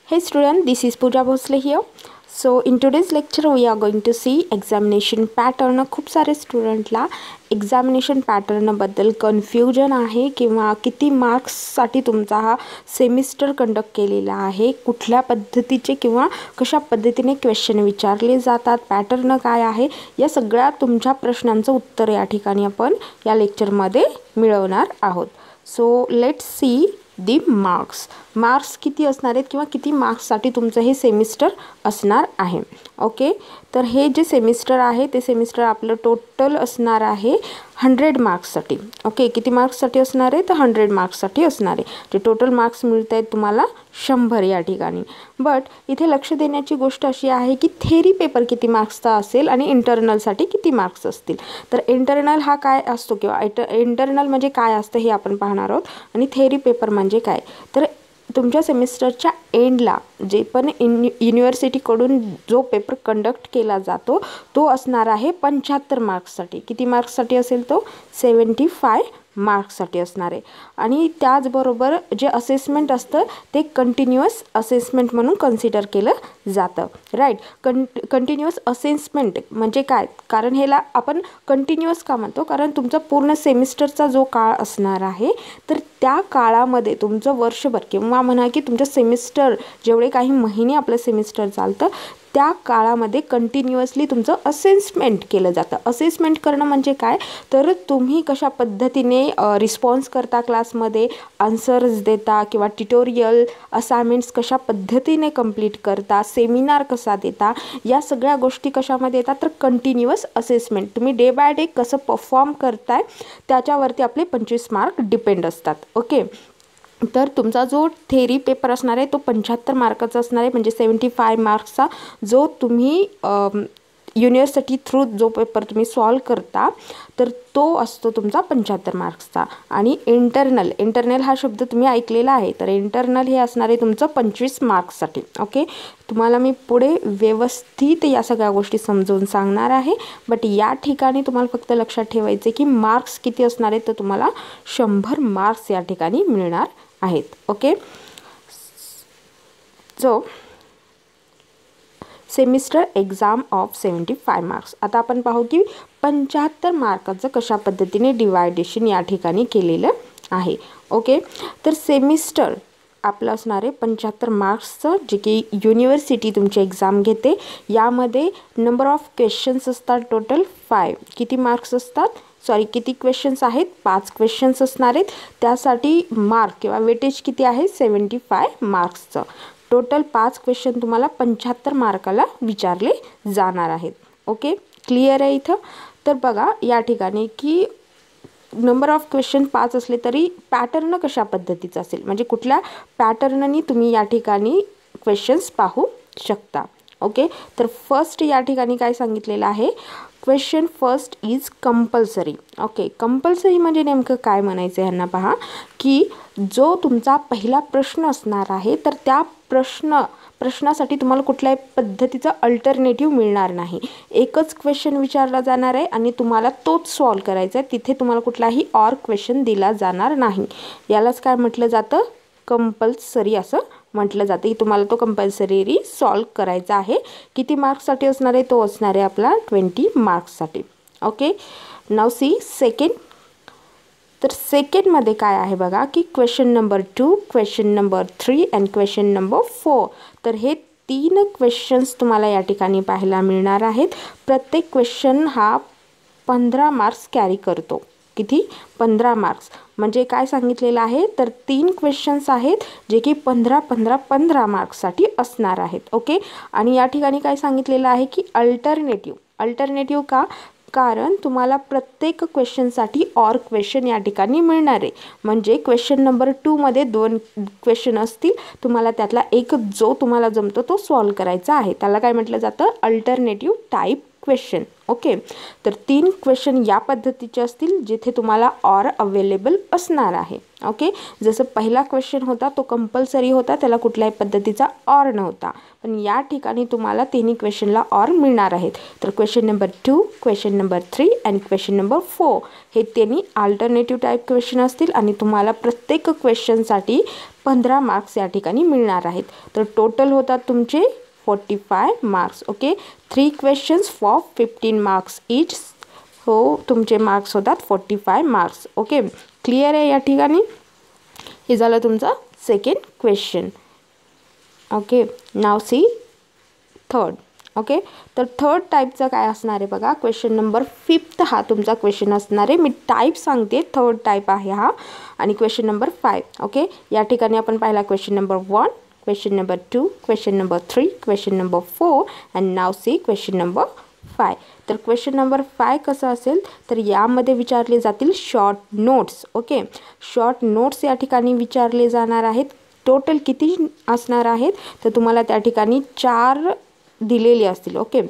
Hey student, this is Pooja Bhosle here. So in today's lecture we are going to see examination pattern. खूप सारे स्टुडंटला examination pattern बद्दल confusion आहे किंवा किती मार्क्ससाठी तुमचा हा सेमिस्टर कंडक्ट केलेला आहे, कुठल्या पद्धतीचे किंवा कशा पद्धतीने क्वेश्चन विचारले जातात, पॅटर्न काय आहे, या सगळ्या तुमच्या प्रश्नांचं उत्तर या ठिकाणी आपण या लेक्चरमध्ये मिळवणार आहोत. So let's see the marks किती असणार आहेत किंवा किती मार्क्ससाठी तुमचं हे सेमिस्टर असणार आहे. ओके, तर हे जे सेमिस्टर आहे ते सेमिस्टर आपलं टोटल असणार आहे 100 मार्क्ससाठी. ओके, किती मार्क्ससाठी असणार आहे तर 100 मार्क्ससाठी असणार आहे. जे टोटल मार्क्स मिळत आहेत तुम्हाला 100 या ठिकाणी. बट इथे लक्ष देण्याची गोष्ट अशी आहे की थेरी पेपर किती मार्क्सचा असेल आणि इंटरनलसाठी किती मार्क्स असतील. तर इंटरनल हा काय असतो किंवा इंटरनल म्हणजे काय असतं हे आपण पाहणार आहोत आणि थेरी पेपर म्हणजे काय. तर तुमच्या सेमिस्टरच्या एंडला जे पण युनिव्हर्सिटीकडून जो पेपर कंडक्ट केला जातो तो असणार आहे 75 मार्क्ससाठी. किती मार्क्ससाठी असेल तो 75 मार्क्ससाठी असणार आहे. आणि त्याचबरोबर जे असेसमेंट असतं ते कंटिन्युअस असेसमेंट म्हणून कन्सिडर केलं जातं. राईट, कंटिन्युअस असेसमेंट म्हणजे काय, कारण ह्याला आपण कंटिन्युअस का म्हणतो, कारण तुमचा पूर्ण सेमिस्टरचा जो काळ असणार आहे तर त्या काळामध्ये तुमचं वर्षभर किंवा म्हणा की तुमचं सेमिस्टर जेवढे काही महिने आपलं सेमिस्टर चालतं त्या काळामध्ये कंटिन्युअसली तुमचं असेसमेंट केलं जातं. असेसमेंट करणं म्हणजे काय, तर तुम्ही कशा पद्धतीने रिस्पॉन्स करता क्लासमध्ये, आन्सर्स देता किंवा ट्युटोरियल असाइनमेंट्स कशा पद्धतीने कंप्लीट करता, सेमिनार कसा देता, या सगळ्या गोष्टी कशामध्ये येतात तर कंटिन्युअस असेसमेंट. तुम्ही डे बाय डे कसं परफॉर्म करताय त्याच्यावरती आपले 25 मार्क डिपेंड असतात. ओके, तर तुमचा जो थेरी पेपर असणार आहे तो 75 मार्काचा असणार आहे, म्हणजे 75 मार्क्सचा जो तुम्ही युनिव्हर्सिटी थ्रू जो पेपर तुम्ही सॉल्व करता तर तो असतो तुमचा 75 मार्क्सचा. आणि इंटरनल हा शब्द तुम्ही ऐकलेला आहे, तर इंटरनल हे असणार आहे तुमचं 25 मार्क्ससाठी. ओके, तुम्हाला मी पुढे व्यवस्थित या सगळ्या गोष्टी समजावून सांगणार आहे. बट या ठिकाणी तुम्हाला फक्त लक्षात ठेवायचे की मार्क्स किती असणार आहेत तर तुम्हाला 100 मार्क्स या ठिकाणी मिळणार आहेत. Okay, so semester exam of 75 marks. आता आपण पाहू की 75 मार्काचं कशा पद्धतीने डिवायडेशन या ठिकाणी केलेलं आहे. ओके, तर सेमिस्टर आपलं असणार आहे 75 मार्क्सचं, जे की युनिव्हर्सिटी तुमची एक्झाम घेते. यामध्ये नंबर ऑफ क्वेश्चन्स असतात टोटल 5. किती मार्क्स असतात, किती क्वेश्चन्स आहेत, 5 क्वेश्चन्स असणार आहेत. त्यासाठी मार्क किंवा वेटेज किती आहे 75 मार्क्सचं. टोटल 5 क्वेश्चन तुम्हाला 75 मार्काला विचारले जाणार आहेत. ओके, क्लिअर आहे इथं. तर बघा या ठिकाणी की नंबर ऑफ क्वेश्चन 5 असले तरी पॅटर्न कशा पद्धतीचा असेल, म्हणजे कुठल्या पॅटर्ननी तुम्ही या ठिकाणी क्वेश्चन्स पाहू शकता. ओके, तर फर्स्ट या ठिकाणी काय सांगितलेलं आहे, question first is compulsory. Okay, compulsory म्हणजे नेमकं काय म्हणायचं ह्यांना पहा की जो तुमचा पहिला प्रश्न असणार आहे तर त्या प्रश्नासाठी तुम्हाला कुठल्याही पद्धतीचा अल्टरनेटिव्ह मिळणार नाही. एकच क्वेश्चन विचारला जाणार आहे आणि तुम्हाला तोच सॉल्व करायचा आहे. तिथे तुम्हाला कुठलाही ऑर क्वेश्चन दिला जाणार नाही. यालाच काय म्हटलं जातं, कंपल्सरी असं म्हटलं जातं की तुम्हाला तो कंपल्सरी सॉल्व करायचा आहे. किती मार्क्ससाठी असणार आहे तो असणार आहे आपला 20 मार्क्ससाठी. Okay, now C second. तर सेकंडमध्ये काय आहे बघा की question number 2, question number 3 and question number 4. तर हे 3 क्वेश्चन्स तुम्हाला या ठिकाणी पाहायला मिळणार आहेत. प्रत्येक क्वेश्चन हा 15 मार्क्स कॅरी करतो. किती, 15 मार्क्स. म्हणजे काय सांगितलेलं आहे तर 3 क्वेश्चन्स आहेत जे की 15 मार्क्ससाठी असणार आहेत. ओके, आणि या ठिकाणी काय सांगितलेलं आहे की अल्टरनेटिव्ह का, कारण तुम्हाला प्रत्येक क्वेश्चनसाठी ऑर क्वेश्चन या ठिकाणी मिळणार आहे. म्हणजे क्वेश्चन नंबर 2 मध्ये 2 क्वेश्चन असतील, तुम्हाला त्यातला एक जो तुम्हाला जमतो तो सॉल्व करायचा आहे. त्याला काय म्हटलं जातं, अल्टरनेटिव्ह टाईप क्वेश्चन. ओके, तर 3 क्वेश्चन या पद्धतीचे असतील जिथे तुम्हाला ऑर अवेलेबल असणार आहे. ओके, जसं पहिला क्वेश्चन होता तो कंपल्सरी होता, त्याला कुठल्याही पद्धतीचा ऑर नव्हता, पण या ठिकाणी तुम्हाला तिन्ही क्वेश्चनला ऑर मिळणार आहेत. तर क्वेश्चन नंबर 2, क्वेश्चन नंबर 3 आणि क्वेश्चन नंबर 4 हे तिन्ही अल्टरनेटिव्ह टाईप क्वेश्चन असतील आणि तुम्हाला प्रत्येक क्वेश्चनसाठी 15 मार्क्स या ठिकाणी मिळणार आहेत. तर टोटल होतात तुमचे 45 marks. Okay, 3 questions for 15 marks each. हो, तुमचे मार्क्स होतात 45 मार्क्स. ओके, क्लिअर आहे या ठिकाणी. हे झालं तुमचं second question. Okay, now C third. Okay, तर थर्ड टाईपचा काय असणार आहे बघा, क्वेश्चन नंबर 5 हा तुमचा क्वेश्चन असणार आहे. मी टाईप सांगते, थर्ड टाईप आहे हा. आणि क्वेश्चन नंबर 5. ओके, या ठिकाणी आपण पाहिला question number 1, question number 2, question number 3, question number 4 and now see question number 5. तर क्वेश्चन नंबर 5 कसं असेल, तर यामध्ये विचारले जातील short notes. Okay, short notes या ठिकाणी विचारले जाणार आहेत. टोटल किती असणार आहेत, तर तुम्हाला त्या ठिकाणी 4 दिलेले असतील. ओके,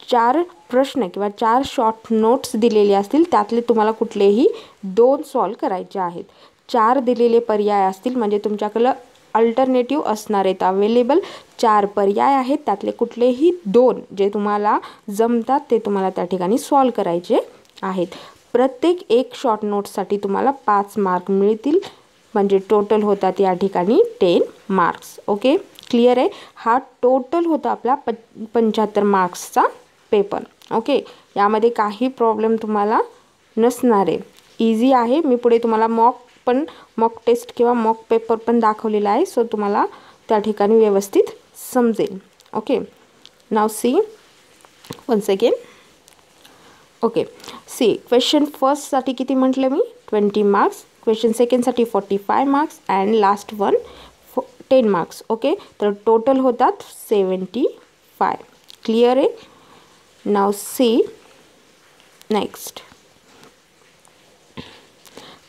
4 प्रश्न किंवा 4 शॉर्ट नोट्स दिलेले असतील, त्यातले तुम्हाला कुठलेही 2 सॉल्व करायचे आहेत. 4 दिलेले पर्याय असतील, म्हणजे तुमच्याकडं अल्टरनेटिव्ह असणार आहेत अवेलेबल. 4 पर्याय आहेत, त्यातले कुठलेही 2 जे तुम्हाला जमतात ते तुम्हाला त्या ठिकाणी सॉल्व करायचे आहेत. प्रत्येक एक शॉर्ट नोट्ससाठी तुम्हाला 5 मार्क मिळतील, म्हणजे टोटल होतात या ठिकाणी 10 मार्क्स. ओके, क्लिअर आहे. हा टोटल होता आपला 75 मार्क्सचा पेपर. ओके, यामध्ये काही प्रॉब्लेम तुम्हाला नसणार आहे, इझी आहे. मी पुढे तुम्हाला मॉक टेस्ट किंवा मॉक पेपर पण दाखवलेला आहे, सो तुम्हाला त्या ठिकाणी व्यवस्थित समजेल. Okay, now see one second. Okay, see question फर्स्टसाठी किती म्हटलं मी, 20 मार्क्स. क्वेश्चन सेकंडसाठी 45 marks and last one 10 marks. Okay, तर टोटल होतात 75. क्लिअर आहे. Now see next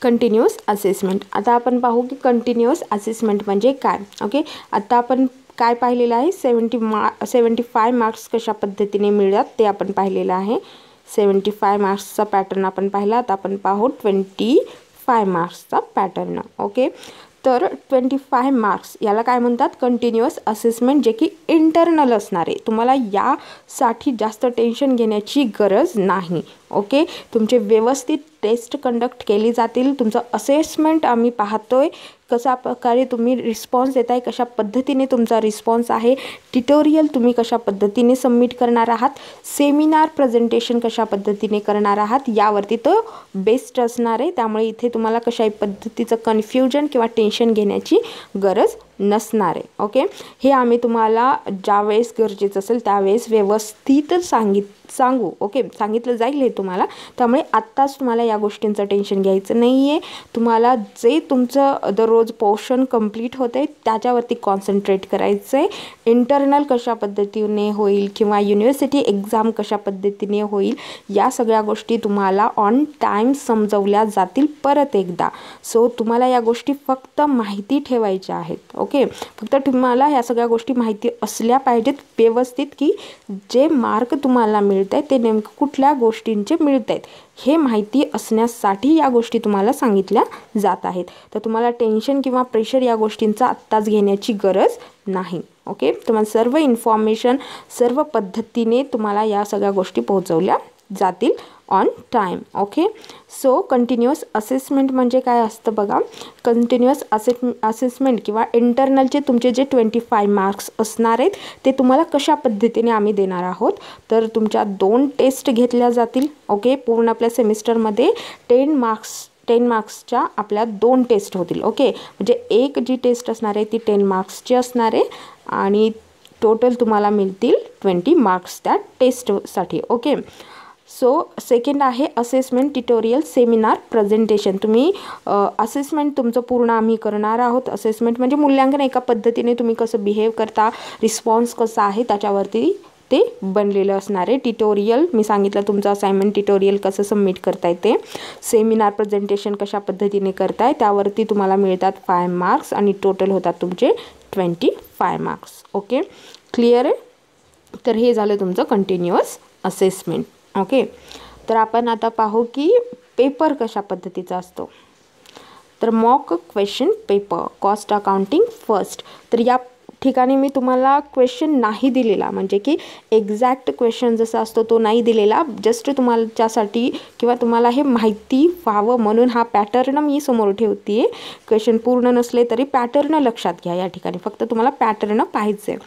continuous assessment. आता आपण पाहू की कंटिन्युअस असेसमेंट म्हणजे काय. ओके, आता आपण काय पाहिलेलं आहे, 75 मार्क्स कशा पद्धतीने मिळतात ते आपण पाहिलेलं आहे. 75 मार्क्सचा पॅटर्न आपण पाहिला. आता आपण पाहू 25 मार्क्सचा पॅटर्न. ओके, तर 25 मार्क्स याला काय म्हणतात, कंटिन्युअस असेसमेंट, जे की इंटरनल असणार आहे. तुम्हाला यासाठी जास्त टेन्शन घेण्याची गरज नाही. ओके, तुमचे व्यवस्थित टेस्ट कंडक्ट केली जातील. तुमचं असेसमेंट आम्ही पाहतोय, कशा प्रकारे तुम्ही रिस्पॉन्स देताय, कशा पद्धतीने तुमचा रिस्पॉन्स आहे, ट्युटोरियल तुम्ही कशा पद्धतीने सबमिट करणार आहात, सेमिनार प्रेझेंटेशन कशा पद्धतीने करणार आहात, यावरती तो बेस्ड असणार आहे. त्यामुळे इथे तुम्हाला कशाही पद्धतीचं कन्फ्युजन किंवा टेन्शन घेण्याची गरज नसणार आहे. ओके, हे आम्ही तुम्हाला ज्यावेळेस गरजेचं असेल त्यावेळेस व्यवस्थित सांगू. ओके, सांगितलं जाईल हे तुम्हाला. त्यामुळे आत्ताच तुम्हाला या गोष्टींचं टेन्शन घ्यायचं नाही आहे. तुम्हाला जे तुमचं दररोज पोर्शन कंप्लीट होतं आहे त्याच्यावरती कॉन्सन्ट्रेट करायचं आहे. इंटरनल कशा पद्धतीने होईल किंवा युनिव्हर्सिटी एक्झाम कशा पद्धतीने होईल, या सगळ्या गोष्टी तुम्हाला ऑन टाईम समजवल्या जातील परत एकदा. सो तुम्हाला या गोष्टी फक्त माहिती ठेवायच्या आहेत. ओके, फक्त तुम्हाला ह्या सगळ्या गोष्टी माहिती असल्या पाहिजेत व्यवस्थित, की जे मार्क तुम्हाला मिळत आहेत ते नेमकं कुठल्या गोष्टींचे मिळत आहेत हे माहिती असण्यासाठी या गोष्टी तुम्हाला सांगितल्या जात आहेत. तर तुम्हाला टेन्शन किंवा प्रेशर या गोष्टींचा आत्ताच घेण्याची गरज नाही. ओके, तुम्हाला सर्व इन्फॉर्मेशन सर्व पद्धतीने तुम्हाला या सगळ्या गोष्टी पोहोचवल्या जातील on time. Okay, so continuous assessment म्हणजे काय असतं बघा. कंटिन्युअस असेसमेंट किंवा इंटरनलचे तुमचे जे 25 मार्क्स असणार आहेत ते तुम्हाला कशा पद्धतीने आम्ही देणार आहोत, तर तुमच्या 2 टेस्ट घेतल्या जातील. ओके, पूर्ण आपल्या सेमिस्टरमध्ये 10 मार्क्सच्या आपल्या 2 टेस्ट होतील. ओके, म्हणजे एक जी टेस्ट असणार आहे ती 10 मार्क्सची असणार आहे आणि टोटल तुम्हाला मिळतील 20 मार्क्स त्या टेस्टसाठी. ओके, सो सेकंड आहे असेसमेंट ट्युटोरियल सेमिनार प्रेझेंटेशन. तुम्ही असेसमेंट तुमचं पूर्ण आम्ही करणार आहोत. असेसमेंट म्हणजे मूल्यांकन, एका पद्धतीने तुम्ही कसं बिहेव करता, रिस्पॉन्स कसा आहे त्याच्यावरती ते बनलेलं असणार आहे. ट्युटोरियल मी सांगितलं तुमचं असाइनमेंट ट्युटोरियल कसं सबमिट करताय ते. सेमिनार प्रेझेंटेशन कशा पद्धतीने करताय त्यावरती तुम्हाला मिळतात 5 मार्क्स आणि टोटल होतात तुमचे 25 मार्क्स. ओके, क्लिअर आहे. तर हे झालं तुमचं कंटिन्युअस असेसमेंट. ओके, तर आपण आता पाहू की पेपर कशा पद्धतीचा असतो. तर mock question paper, cost accounting first. तर या ठिकाणी मी तुम्हाला क्वेश्चन नाही दिलेला, म्हणजे की एक्झॅक्ट क्वेश्चन जसा असतो तो नाही दिलेला, जस्ट तुमच्यासाठी किंवा तुम्हाला हे माहिती व्हावं म्हणून हा पॅटर्न मी समोर ठेवते. क्वेश्चन पूर्ण नसले तरी पॅटर्न लक्षात घ्या, या ठिकाणी फक्त तुम्हाला पॅटर्न पाहायचं आहे.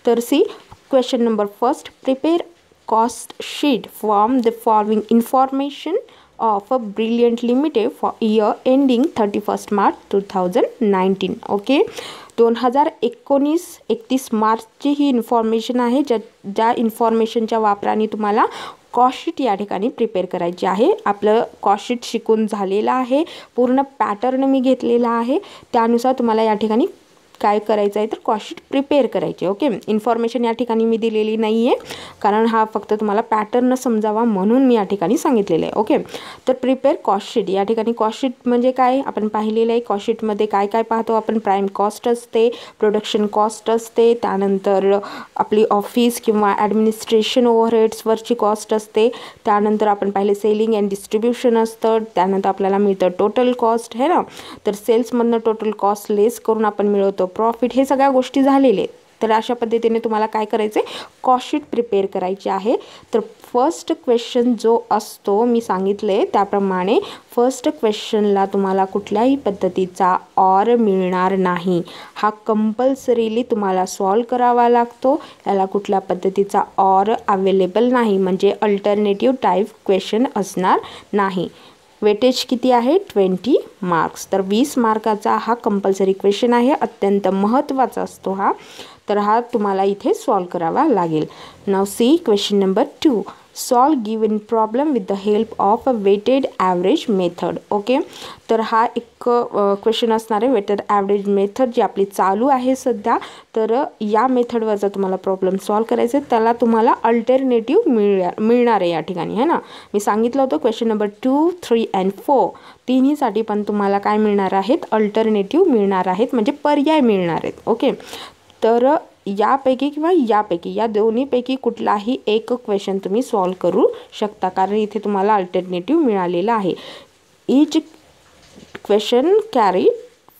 तर see question number first, prepare cost sheet from the following information of a Brilliant Limited for year ending 31st March 2019. Okay, 2019-31 मार्चची he information आहे, ज्या इन्फॉर्मेशनच्या वापराने तुम्हाला कॉस्ट शीट या ठिकाणी प्रिपेअर करायची आहे. आपलं कॉस्ट शीट शिकून झालेलं आहे, पूर्ण पॅटर्न मी घेतलेला आहे, त्यानुसार तुम्हाला या ठिकाणी काय करायचं आहे तर कॉस्ट शीट प्रिपेअर करायची. ओके, इन्फॉर्मेशन या ठिकाणी मी दिलेली नाही आहे, कारण हा फक्त तुम्हाला पॅटर्न समजावा म्हणून मी या ठिकाणी सांगितलेलं आहे. ओके, तर प्रिपेअर कॉस्ट शीट. या ठिकाणी कॉस्ट शीट म्हणजे काय आपण पाहिलेलं आहे. कॉस्ट शीटमध्ये काय काय पाहतो आपण, प्राईम कॉस्ट असते, प्रोडक्शन कॉस्ट असते, त्यानंतर आपली ऑफिस किंवा ॲडमिनिस्ट्रेशन ओव्हरहेड्सवरची कॉस्ट असते, त्यानंतर आपण पाहिले सेलिंग अँड डिस्ट्रीब्युशन असतं, त्यानंतर आपल्याला मिळतं टोटल कॉस्ट है ना. तर सेल्समधनं टोटल कॉस्ट लेस करून आपण मिळवतो प्रॉफिट. हे सगळ्या गोष्टी झालेले. तर अशा पद्धतीने तुम्हाला काय करायचं आहे, कॉस्ट शीट प्रिपेअर करायची आहे. तर फर्स्ट क्वेश्चन जो असतो मी सांगितले त्याप्रमाणे फर्स्ट क्वेश्चनला तुम्हाला कुठल्याही पद्धतीचा ऑर मिळणार नाही. हा कंपल्सरीली तुम्हाला सॉल्व करावा लागतो. याला कुठल्या पद्धतीचा ऑर अवेलेबल नाही, म्हणजे अल्टरनेटिव्ह टाईप क्वेश्चन असणार नाही. वेटेज किती आहे, 20 मार्क्स. तर 20 मार्काचा हा कंपल्सरी क्वेश्चन आहे, अत्यंत महत्त्वाचा असतो हा. तर हा तुम्हाला इथे सॉल्व करावा लागेल. Now see question number 2, solve given problem with the help of a weighted average method. Okay, तर हा एक क्वेश्चन असणार आहे, वेटेड ॲव्हरेज मेथड जी आपली चालू आहे सध्या. तर या मेथडवरचा तुम्हाला प्रॉब्लेम सॉल्व करायचा आहे, त्याला तुम्हाला अल्टरनेटिव्ह मिळणार आहे या ठिकाणी है ना. मी सांगितलं होतं क्वेश्चन नंबर 2, 3 अँड 4 तिन्हीसाठी पण तुम्हाला काय मिळणार आहेत, अल्टरनेटिव्ह मिळणार आहेत, म्हणजे पर्याय मिळणार आहेत. ओके, तर यापैकी किंवा यापैकी या दोन्हीपैकी कुठलाही एक क्वेश्चन तुम्ही सॉल्व करू शकता, कारण इथे तुम्हाला अल्टरनेटिव्ह मिळालेला आहे. इच क्वेश्चन कॅरी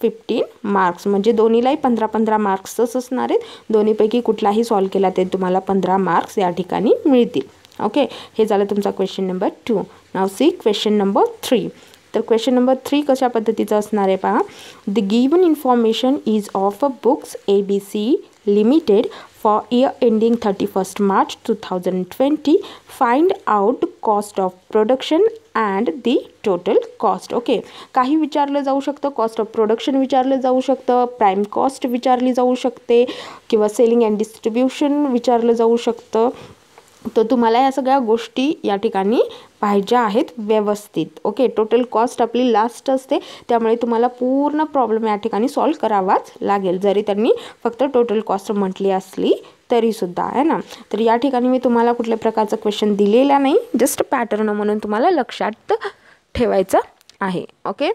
15 मार्क्स, म्हणजे दोन्हीलाही 15-15 मार्क्सच असणार आहेत. दोन्हीपैकी कुठलाही सॉल्व केला ते तुम्हाला 15 मार्क्स या ठिकाणी मिळतील. ओके, हे झालं तुमचा क्वेश्चन नंबर 2. नाव सी क्वेश्चन नंबर 3. तर क्वेश्चन नंबर 3 कशा पद्धतीचं असणार आहे पहा. The given information is of a books ABC Limited for year ending 31st March 2020. Find out cost of production and the total cost. Okay, काही विचारलं जाऊ शकतं, कॉस्ट ऑफ प्रोडक्शन विचारलं जाऊ शकतं, प्राईम कॉस्ट विचारली जाऊ शकते, किंवा सेलिंग अँड डिस्ट्रीब्युशन विचारलं जाऊ शकतं. तर तुम्हाला या सगळ्या गोष्टी या ठिकाणी पाहिजे आहेत व्यवस्थित. ओके, टोटल कॉस्ट आपली लास्ट असते, त्यामुळे तुम्हाला पूर्ण प्रॉब्लेम या ठिकाणी सॉल्व करावाच लागेल, जरी त्यांनी फक्त टोटल कॉस्ट म्हटली असली तरीसुद्धा आहे ना. तर या ठिकाणी मी तुम्हाला कुठल्या प्रकारचा क्वेश्चन दिलेला नाही, जस्ट पॅटर्न म्हणून तुम्हाला लक्षात ठेवायचं आहे. ओके,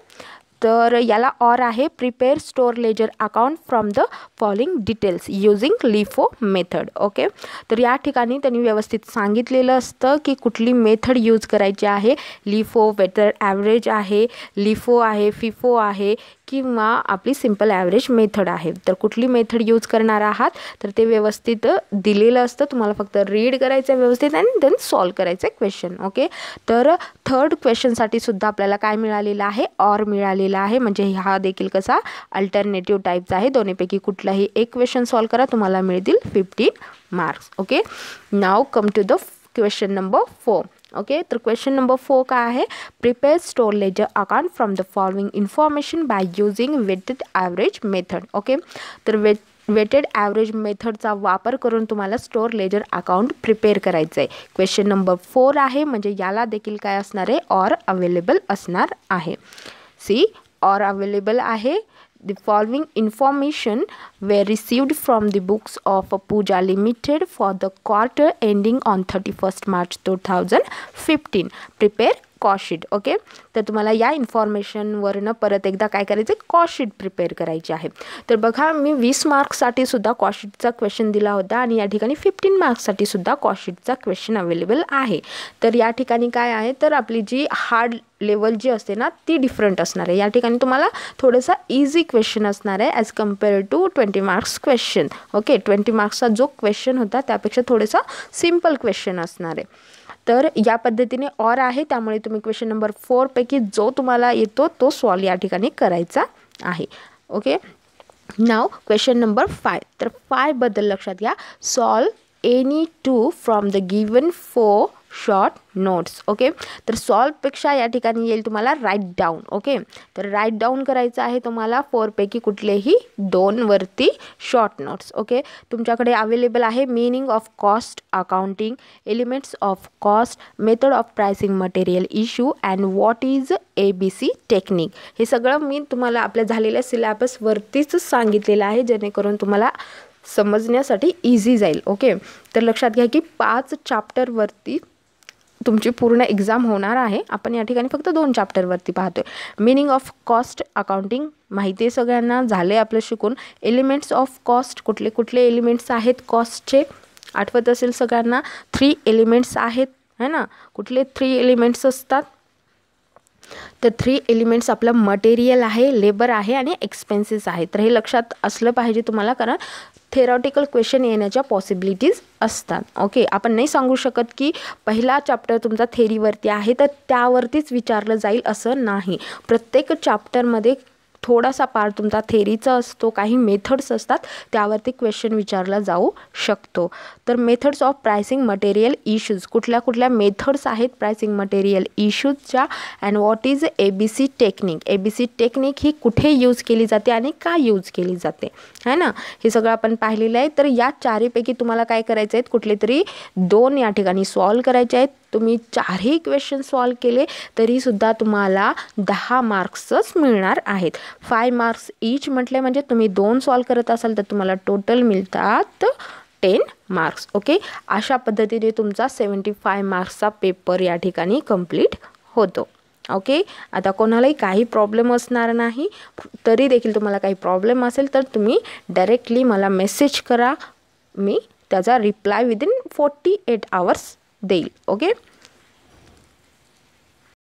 तर याला ऑर आहे, prepare store ledger account from the following details using LIFO method. Okay, तर या ठिकाणी त्यांनी व्यवस्थित सांगितलेलं असतं की कुठली मेथड यूज करायची आहे. लिफो, वेटेड ॲव्हरेज आहे, लिफो आहे, फिफो आहे, किंवा आपली सिम्पल ॲव्हरेज मेथड आहे. तर कुठली मेथड यूज करणार आहात तर ते व्यवस्थित दिलेलं असतं, तुम्हाला फक्त रीड करायचं आहे व्यवस्थित आणि देन सॉल्व करायचं आहे क्वेश्चन. ओके, तर थर्ड क्वेश्चनसाठी सुद्धा आपल्याला काय मिळालेलं आहे, ऑर मिळालेला आहे, म्हणजे हा देखील कसा अल्टरनेटिव्ह टाईपचा आहे. दोन्हीपैकी कुठलाही एक क्वेश्चन सॉल्व करा, तुम्हाला मिळतील 15 marks. Okay, now come to the question number 4. Okay, तर क्वेश्चन नंबर 4 काय आहे, prepare store ledger account from the following information by using weighted average method. Okay, तर वेटेड ॲव्हरेज मेथडचा वापर करून तुम्हाला स्टोअर लेजर अकाउंट प्रिपेअर करायचं आहे. क्वेश्चन नंबर 4 आहे, म्हणजे याला देखील काय असणार आहे, ऑर अवेलेबल असणार आहे. सी, ऑर अवेलेबल आहे. The following information were received from the books of Pooja Limited for the quarter ending on 31st March 2015. Prepare cost sheet. Okay, तर तुम्हाला या इन्फॉर्मेशनवरनं परत एकदा काय करायचं आहे, कॉस्ट शीट प्रिपेअर करायची आहे. तर बघा, मी 20 मार्क्ससाठी सुद्धा कॉस्ट शीटचा क्वेश्चन दिला होता आणि या ठिकाणी 15 मार्क्ससाठी सुद्धा कॉस्ट शीटचा क्वेश्चन अवेलेबल आहे. तर या ठिकाणी काय आहे, तर आपली जी हार्ड लेवल जी असते ना ती डिफरंट असणार आहे. या ठिकाणी तुम्हाला थोडासा इझी क्वेश्चन असणार आहे as compare to 20 marks question. Okay, 20 मार्क्सचा जो क्वेश्चन होता त्यापेक्षा थोडासा सिम्पल क्वेश्चन असणार आहे. तर या पद्धतीने ऑर आहे, त्यामुळे तुम्ही क्वेश्चन नंबर 4 पैकी जो तुम्हाला येतो तो सॉल्व या ठिकाणी करायचा आहे. ओके, नाव क्वेश्चन नंबर 5. तर 5 बद्दल लक्षात घ्या. Solve any 2 from the given 4 short notes. Okay, तर सॉल्वपेक्षा या ठिकाणी येईल तुम्हाला राईट डाऊन. ओके, तर राईट डाऊन करायचं आहे तुम्हाला 4 पैकी कुठलेही 2 वरती शॉर्ट नोट्स. ओके, तुमच्याकडे अवेलेबल आहे meaning of cost accounting, elements of cost, method of pricing material issue and what is ABC technique. हे सगळं मी तुम्हाला आपल्या झालेल्या सिलेबसवरतीच सांगितलेलं आहे, जेणेकरून तुम्हाला समजण्यासाठी इझी जाईल. ओके, तर लक्षात घ्या की 5 चॅप्टरवरती तुमची पूर्ण एक्झाम होणार आहे. आपण या ठिकाणी फक्त 2 चॅप्टरवरती पाहतोय. मीनिंग ऑफ कॉस्ट अकाउंटिंग माहिती आहे सगळ्यांना, झाले आपलं शिकून. एलिमेंट्स ऑफ कॉस्ट, कुठले कुठले एलिमेंट्स आहेत कॉस्टचे आठवत असेल सगळ्यांना. 3 एलिमेंट्स आहेत है ना. कुठले 3 एलिमेंट्स असतात, तर 3 एलिमेंट्स आपलं मटेरियल आहे, लेबर आहे आणि एक्सपेन्सेस आहे. तर हे लक्षात असलं पाहिजे तुम्हाला, कारण थेरॉटिकल क्वेश्चन येण्याच्या पॉसिबिलिटीज असतात. ओके, आपण नाही सांगू शकत की पहिला चॅप्टर तुमचा थेरीवरती आहे तर त्यावरतीच विचारलं जाईल असं नाही. प्रत्येक चॅप्टरमध्ये थोडासा पार्ट तुमचा थेरीचा असतो, काही मेथड्स असतात त्यावरती क्वेश्चन विचारला जाऊ शकतो. तर methods of pricing material issues, कुठल्या कुठल्या मेथड्स आहेत प्राइसिंग मटेरियल इश्यूजच्या, and what is ABC technique. ABC technique ही कुठे यूज केली जाते आणि का यूज केली जाते है ना, हे सगळं आपण पाहिलेलं आहे. तर या 4पैकी तुम्हाला काय करायचं आहेत, कुठले तरी 2 या ठिकाणी सॉल्व करायचे आहेत. तुम्ही 4ही क्वेश्चन सॉल्व केले तरीसुद्धा तुम्हाला 10 मार्क्सच मिळणार आहेत. 5 मार्क्स ईच म्हटले म्हणजे तुम्ही 2 सॉल्व करत असाल तर तुम्हाला टोटल मिळतात 10 मार्क्स. ओके, अशा पद्धतीने तुमचा 75 मार्क्सचा पेपर या ठिकाणी कंप्लीट होतो. ओके, आता कोणालाही काही प्रॉब्लेम असणार नाही. तरी देखील तुम्हाला काही प्रॉब्लेम असेल तर तुम्ही डायरेक्टली मला मेसेज करा, मी त्याचा रिप्लाय विदिन 48 आवर्स देईल. ओके.